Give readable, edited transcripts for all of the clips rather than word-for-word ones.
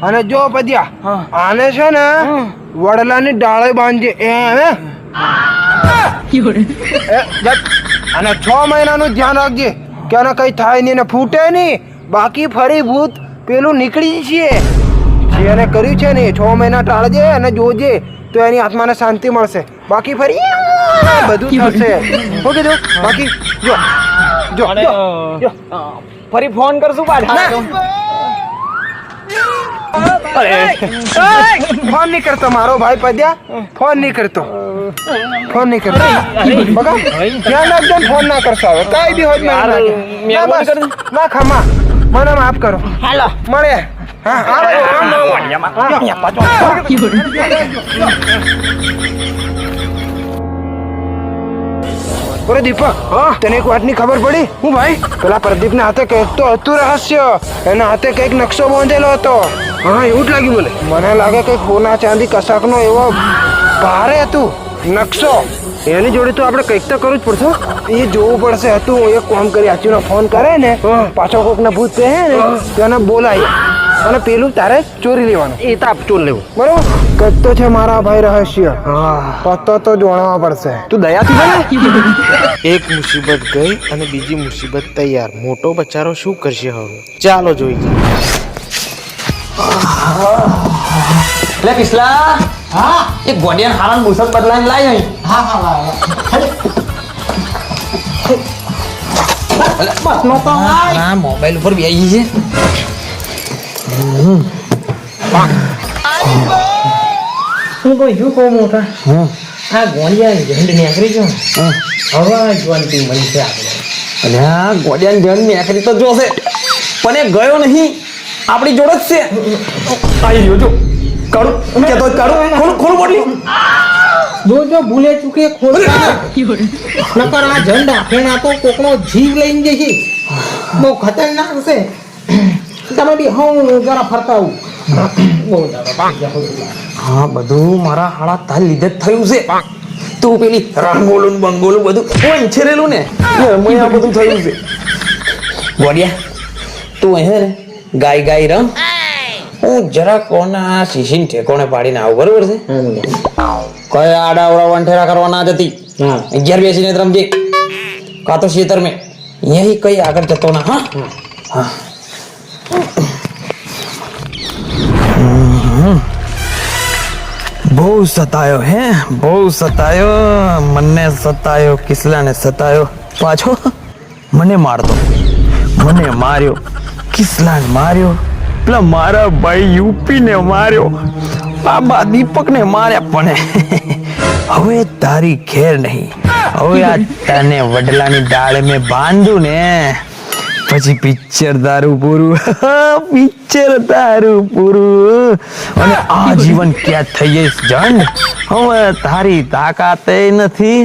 અને જો પદ્યા આને છે ને વડલાની ડાળે બાંધજે અને 6 મહિનાનું ધ્યાન રાખજે કે આને કઈ થાય નહીં ને ફૂટે નહીં, બાકી ફરી ભૂત પેલું નીકળી છે. જેને કર્યું છે ને 6 મહિના ટાળજે અને જોજે તો એની આત્માને શાંતિ મળશે, બાકી ફરી બધું થશે. શું કીધું? બાકી જો જો જો ફરી ફોન કરશું પાછા. ફોન નહીં કરતો મારો ભાઈ પદ્યા, ફોન નહીં કરતો, ફોન નહીં કરતો. બકા ધ્યાન રાખજો, ફોન ના કરશો હવે કાઈ બી હોય ના ખમા મને માફ કરો. હાલો મળે. હા બોલો દીપક, તને એક વાતની ખબર પડી? હું ભાઈ? પેલા પ્રદીપના હાથે કંઈક તો હતું રહસ્ય, એના હાથે કંઈક નકશો બાંધેલો હતો. હા એવું જ લાગ્યું મને લાગે કંઈક સોના ચાંદી કશાકનો એવો ભારે હતું નકશો. એની જોડે તો આપણે કંઈક તો કરવું જ પડશે. એ જોવું પડશે. હતું એક કામ કરી આચુનો ફોન કરે ને પાછો કોકને ભૂત કહે ને તેને બોલાય અને પેલું તારે ચોરી લેવાનું. એ તાપ ચોર લેવું બરોબર? કંઈક તો છે મારા ભાઈ રહસ્ય, પત્તો તો જોણવા પડશે. તું દયાથી બોલે. એક મુસીબત ગઈ અને બીજી મુસીબત તૈયાર. મોટો બચારો શું કરશે હવે? ચાલો જોઈ જઈએ. લે કિસલા, હા એક ગોડિયાન હારાન બુસત બદલાઈને લાય અહીં. હા હા લાય. બસ નો તો લાય. હા મોબાઈલ ઉપર બેસી છે. હું કોઈ શું કહું મોટા, આ ગોળિયા ઝંડ નીકળી ગયો હવે જોવાની મળી છે આપણે. અને આ ગોડિયાન જણ મેખરી તો જોશે પણ એ ગયો નહીં, આપણી જોડે જ છે. આવી ગયો જો કાઢું કેતો કાઢું ખોલ બોટલી. જો ભૂલે ચૂકે ખોલતા નકર આ ઝંડ આખેણા તો કોકનો જીવ લઈને જશે. બહુ ખતરનાક છે. તમે બી હું જરા ફરતા આવું. હા બધું મારા હાડા તાર લીધે જ થયું છે. તું પેલી રંગોલું બંગોલું બધું છેરેલું ને મને આ બધું થયું છે. ગોડિયા તું અહીં ને ગાય રમ, હું જરા કોના શીશીને ઠેકોણે પાડીને આવું, બરોબર છે? કઈ આડાવડા વંઠેરા કરવા ના જતી. 11 બેસીને રમજે કા તો ખેતર મેં यही कई आकर जतो ना. हाँ हाँ બહુ સતાયો હે, બહુ સતાયો. મને સતાયો, કિસલાને સતાયો, પાછો મને મારતો, મને માર્યો, કિસલાને માર્યો, પેલા મારા ભાઈ યુપી ને માર્યો, બાબા દીપક ને માર્યા. પણ હવે તારી ખેર નહીં. હવે આ તને વડલાની ડાળે મેં બાંધું ને પછી પિક્ચર તારું પૂરું. પિક્ચર તારું પૂરું અને આજીવન ક્યાં થઈ જઈશ જંડ. હવે તારી તાકાત નથી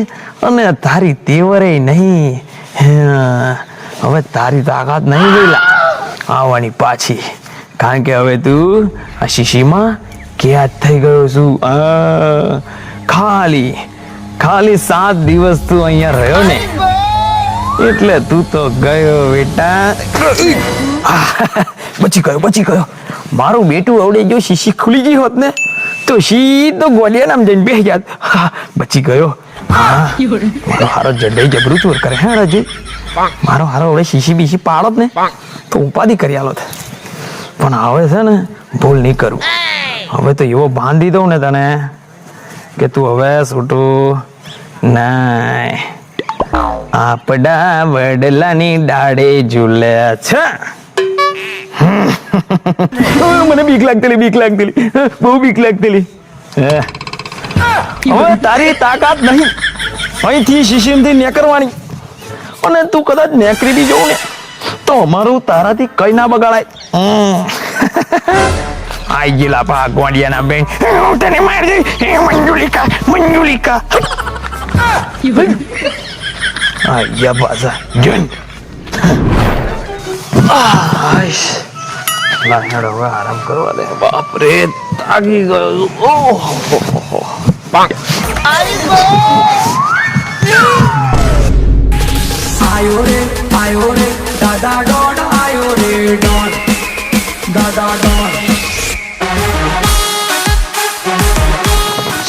અને તારી તેવરે નહીં. હવે તારી તાકાત નહીં બોલા આવવાની પાછી, કારણ કે હવે તું આ શીશીમાં ક્યાં થઈ ગયો છું. ખાલી 7 દિવસ તું અહીંયા રહ્યો ને એટલે તું તો ગયો બેટા. બચી ગયો. મારું બેટું આવડે જો શીશી ખુલી ગઈ હોત ને તો સીધો ગોલિયા નામ જઈને બેસી જાત. બચી ગયો. મારો હારો જડે જબરું ચોર કરે. હે રાજી મારો હારો આવડે શીશી બીશી પાડોત ને તો ઉપાધિ કરી આલો. પણ હવે છે ને ભૂલ નહીં કરું. હવે તો એવો બાંધી દઉં ને તને કે તું હવે છૂટું નાય. આપડા વડલાની ડાળે ઝૂલે છે. મને બીક લાગતેલી, બહુ બીક લાગતેલી. હવે તારી તાકાત નહીં અહીંથી શીશીમથી નેકરવાની. અને તું કદાચ નેકરી બી જવું ને તો અમારું તારાથી કઈ ના બગાડાય. આઈ ગયેલા પા ગોડિયાના બેન, તને મારજે મંજુલિકા. આયા પાછા જન. લાહેડ હવે આરામ કરવા દે. બાપ રે તાગી ગયો. ઓહો આયો રે દાદા ડોન, આયો રે ડોન, દાદા ડોન.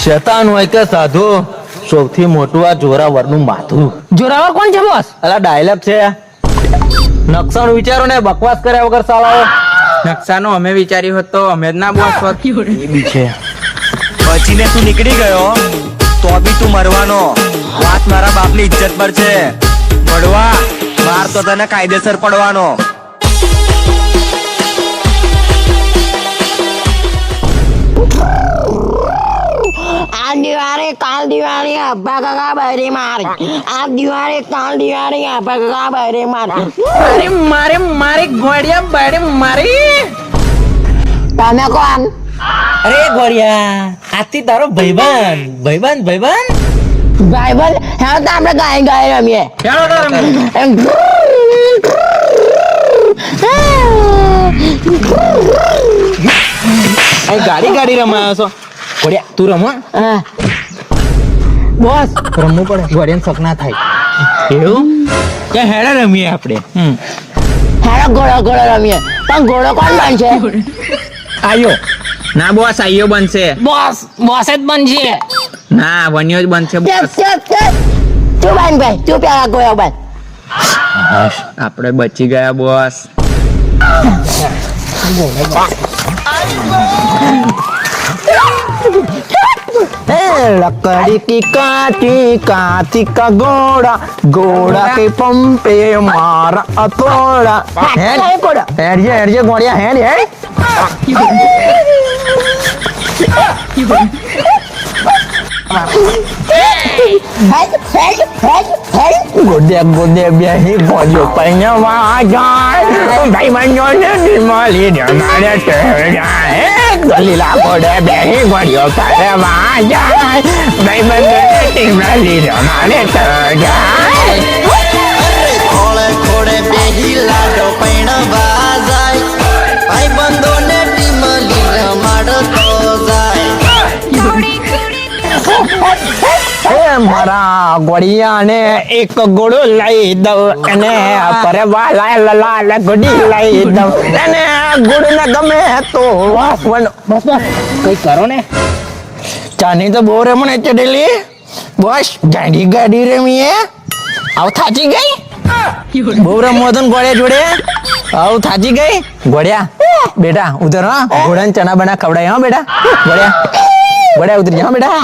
શેતાન હોય કે સાધુ, સૌથી મોટું આ જોરાવરનું માથું. જોરાવર કોણ છે બોસ? અલા ડાયલોગ છે. નકશાનું વિચારો ને બકવાસ કર્યા વગર સાલાઓ. નકશાનું અમે વિચાર્યું હોત તો અમે જ ના બોસ હોત. એ બી છે. પછી ને તું નીકળી ગયો તો બી તું મરવાનો. વાત મારા બાપની ઇજ્જત પર છે. પડવા માર તો તને કાયદેસર પડવાનો. आज दिवाળી काल दिवाળી अब्बा काका बहरे मारी. आज दिवाળી काल दिवाળી अब्बा काका बहरे मारी. અરે મારે મારી ગોળિયા બડે મારી. તમે કોણ? અરે ગોળિયા, આથી તારો ભાઈબંધ. ભાઈબંધ હા તો આપણે ગાય ગાય રમીએ. ગાડી રમાયો છો. ગોળિયા તું રમો. હા. બોસ રમવું પડે, ગોળિયાને સપના થાય. એવું કે હેડે રમીએ આપણે. હારો ઘોડો ઘોડો રમીએ. પણ ઘોડો કોણ બનશે? આયો. ના બોસ આઈયો બનશે. બોસ બોસ જ બનશે. ના વન્યો જ બનશે ચપ બોસ. ચપ ચપ. તું બન ભાઈ, તું પેલા ઘોડો બન. આપણે બચી ગયા બોસ. लकड़ी की काटी का घोड़ा के पंपे मारा अतोड़ा. हेड गोड़िया हेड. गोदे बेही गोलियों पैया जाए भाई बनो ने निमली मारे जाए. गलीला गोदे बेही गोलियों करे जाए भाई बनो ने निमली मारे जाए. ખોળે ખોળે બેહી લાડો પૈણવા જાય. ભાઈબંધોને ટીમલી રમાડતો જાય. મારા ગોળિયા ને એક ગોળો લઈ દઉં અને પરવા લાલ ગોડી લઈ દઉં અને ગુડ ને ગમે તો કઈ કરો ને. ચાની તો બહુ રમણે ચડેલી બસ ગાડી ગાડી રમીએ. આવ થાચી ગઈ. બહુ રમવો હતો ને ગોળિયા જોડે. આવ થાચી ગઈ. ગોળિયા બેટા ઉધર. હા ઘોડા ચના બના ખવડાય. હા બેટા ગોળિયા ઉતરી જા બેટા.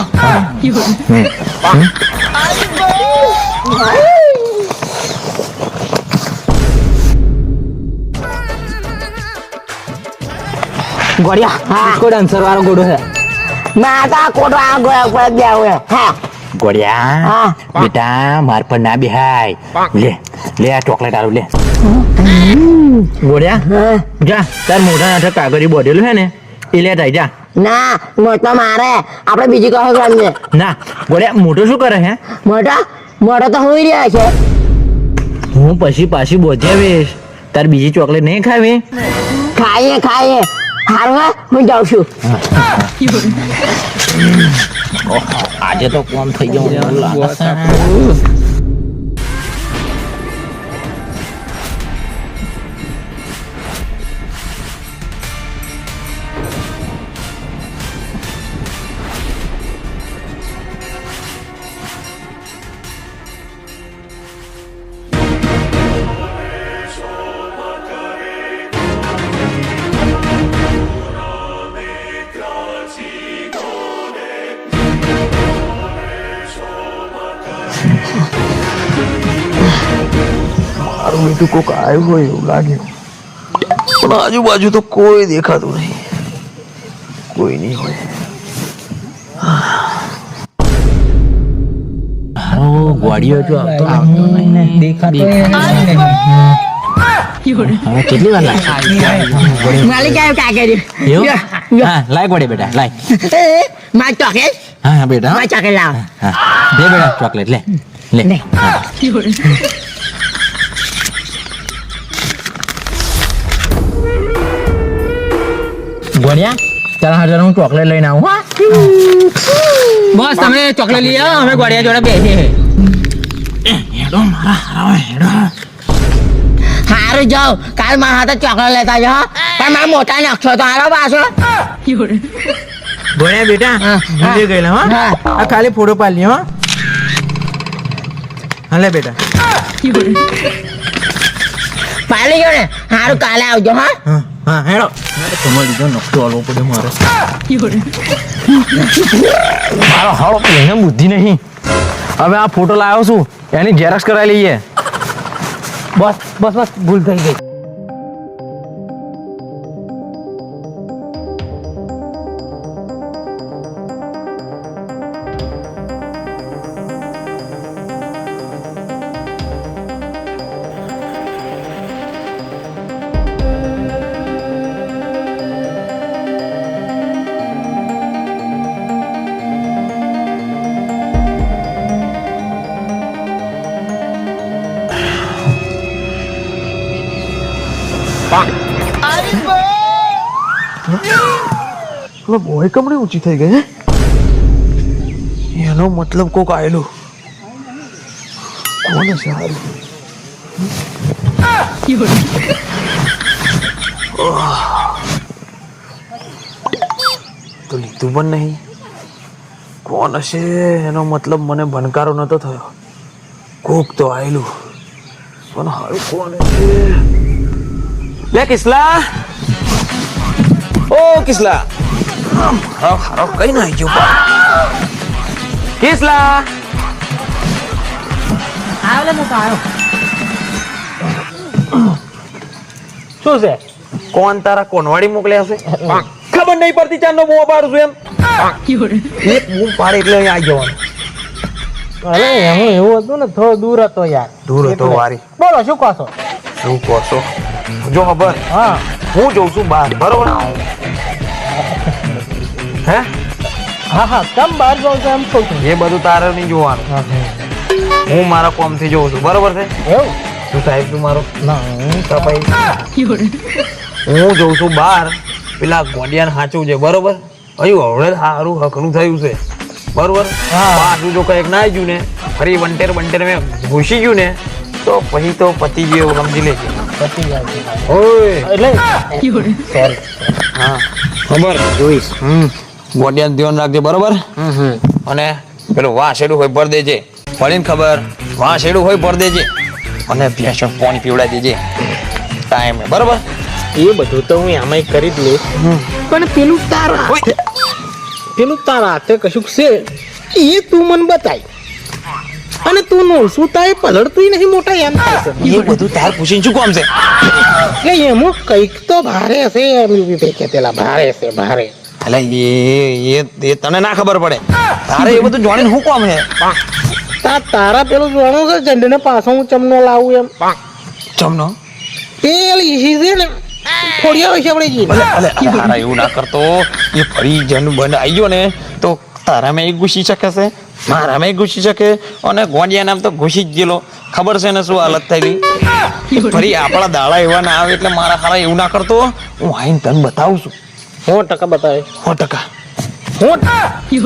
ગોળિયા इसको डांसर वाला गोड़ो है. માતા કોટવા ગોળા પર બેહું. હા. ગોળિયા હા. બેટા માર પર ના બેહાય. લે આ ચોકલેટ આલું લે. ગોળિયા જા તાર મોઢા નાટક કાગળી બોધેલું હે ને એ લે જા. ના મોટો મારે. આપણે બીજી કહો રમીએ. ના ગોળિયા મોટો શું કરે હે? મોટો તો હોઈ રહ્યા છે. હું પછી પાછી બોધ્યાવીશ. તાર બીજી ચોકલેટ નહીં ખાવી? ખાઈએ હારું હા હું જાઉં છું. આજે તો કોમ થઈ ગયો. મારું બેટું કોક આવ્યું હોય એવું લાગ્યું પણ આજુબાજુ તો કોઈ દેખાતું નહીં. કોઈ નહીં હોય. ગોળીઓ જો આવતો નહીં દેખાતો. કેટલી વાર લાગે? માલિક આવ્યો કાકેરી. હા લાય ગોળે બેટા લાય. માર ચોકલેટ. હા બેટા માર ચોકલેટ લાવ. હા દે બેટા ચોકલેટ લે. ગોળિયા ચાલ હાજર હું ચોકલેટ લઈને આવું. હા બોસ તમે ચોકલેટ લઈ આવો, અમે ગોળિયા જોડે બેસીએ. હારું જાઓ કાલ મારા હાથે ચોકલેટ લેતા જાઓ. પણ મારા મોટા નકશો તો હારો પાછો. ભણ્યા બેટા ભૂલી ગયેલા હા આ ખાલી ફોટો પાડી હો હાલે બેટા પાલી ગયો ને સારું કાલે આવજો હા હા હા હેડો તમારે લીધો નકશો આલવો પડે મારે મારો હાળો એને બુદ્ધિ નહીં હવે આ ફોટો લાવ્યો છું એની ઝેરોક્ષ કરાવી લઈએ બસ બસ બસ ભૂલ થઈ ગઈ બોય કમણી ઊંચી થઈ ગઈ એનો મતલબ કોક આયેલું કોણ છે તો લીધું પણ નહીં કોણ હશે એનો મતલબ મને ભણકારો નતો થયો કોક તો આયેલું પણ હારું કોણ હશે લે કિસલા ઓ કિસલા હારો હારો કઈ ના ગયો પા કિસલા આવલે મોટો આવ્યો શું છે કોણ તારા કોનવાડી મોકલ્યા છે ખબર નહીં પડતી ચાંદનો બૂમ પાડું છું એમ એક બૂમ પાડે એટલે અહીં આવી જવાનું અરે એમાં એવું હતું ને થોડો દૂર હતો યાર દૂર હતો વારી બોલો શું કહો છો શું કહો છો જો ખબર હા હું જઉં છું બહાર બરોબર હે હા હા કેમ બહાર જાવ છો એમ કહું છું એ બધું તારે નહીં જોવાનું હું મારા કોમથી જોઉં છું બરોબર છે એવું તું સાહેબ તું મારો ના હું જઉં છું બહાર પેલા ગોડિયાને સાચું છે બરોબર હજુ હવે સારું હકનું થયું છે બરોબર પાછું જો કંઈક ના ગયું ને ફરી વંટેર મેં ઘૂસી ગયું ને તો પછી તો પતી ગયું એવું સમજી લેજે ઓય એટલે હા ખબર જોઈશ ગોડિયાનું ધ્યાન રાખજે બરોબર અને પેલું વાસેડું હોય ભર દેજે પડીને ખબર વાસેડું હોય ભર દેજે અને ભેંસો પાણી પીવડાવી દેજે ટાઈમે બરોબર એ બધું તો હું આમાં કરી જ લઈશ પણ પેલું તારા હાથે કશુંક છે એ તું મને બતાય અને તું નો શું તાય પલળતું નહીં મોટા એમ થાય છે એ બધું તાર પૂછીને શું કામ છે કે એમાં કંઈક તો ભારે હશે એમ કેતેલા ભારે છે ભારે એટલે એ તને ના ખબર પડે તારે એ બધું જાણીને શું કામ છે તારા પેલું જોવાનું છે ઝંડને પાછો હું ચમનો લાવું એમ ચમનો પેલી છે ને થોડી હોય છે આપણે જી તારા એવું ના કરતો એ ફરી જન બંધ આવી ગયો ને તો તારામાં એક ઘૂસી શકે છે મારામાં એક ઘૂસી શકે અને ગોંડિયા નામ તો ઘૂસી જ ગયેલો ખબર છે ને શું હાલત થયેલી ફરી આપણા દાડા એવા ના આવે એટલે મારા હારા એવું ના કરતો હું આઈને તને બતાવું છું 100% બતાવે 100%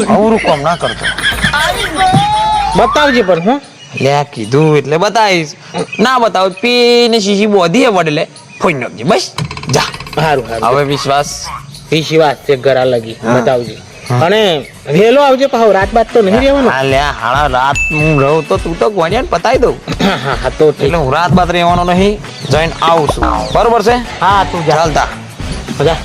અવરું કામ ના કરતો બતાવજે પણ હું લે કીધું એટલે બતાવીશ ના બતાવ પીને શીશી બોધી પડે ફોન નાખજે બસ જા સારું હવે વિશ્વાસ છે ઘરા લગી બતાવજે અને વહેલો આવજે પાછો રાત બાદ તો નહીં રહેવાનું હાલ્યા હાડા રાત હું રહું તો તું તો ગોડિયાને પતાવી દઉં હા તો એટલે હું રાત બાદ રહેવાનો નહીં જઈને આવું છું બરોબર છે હા તું ચાલતા જા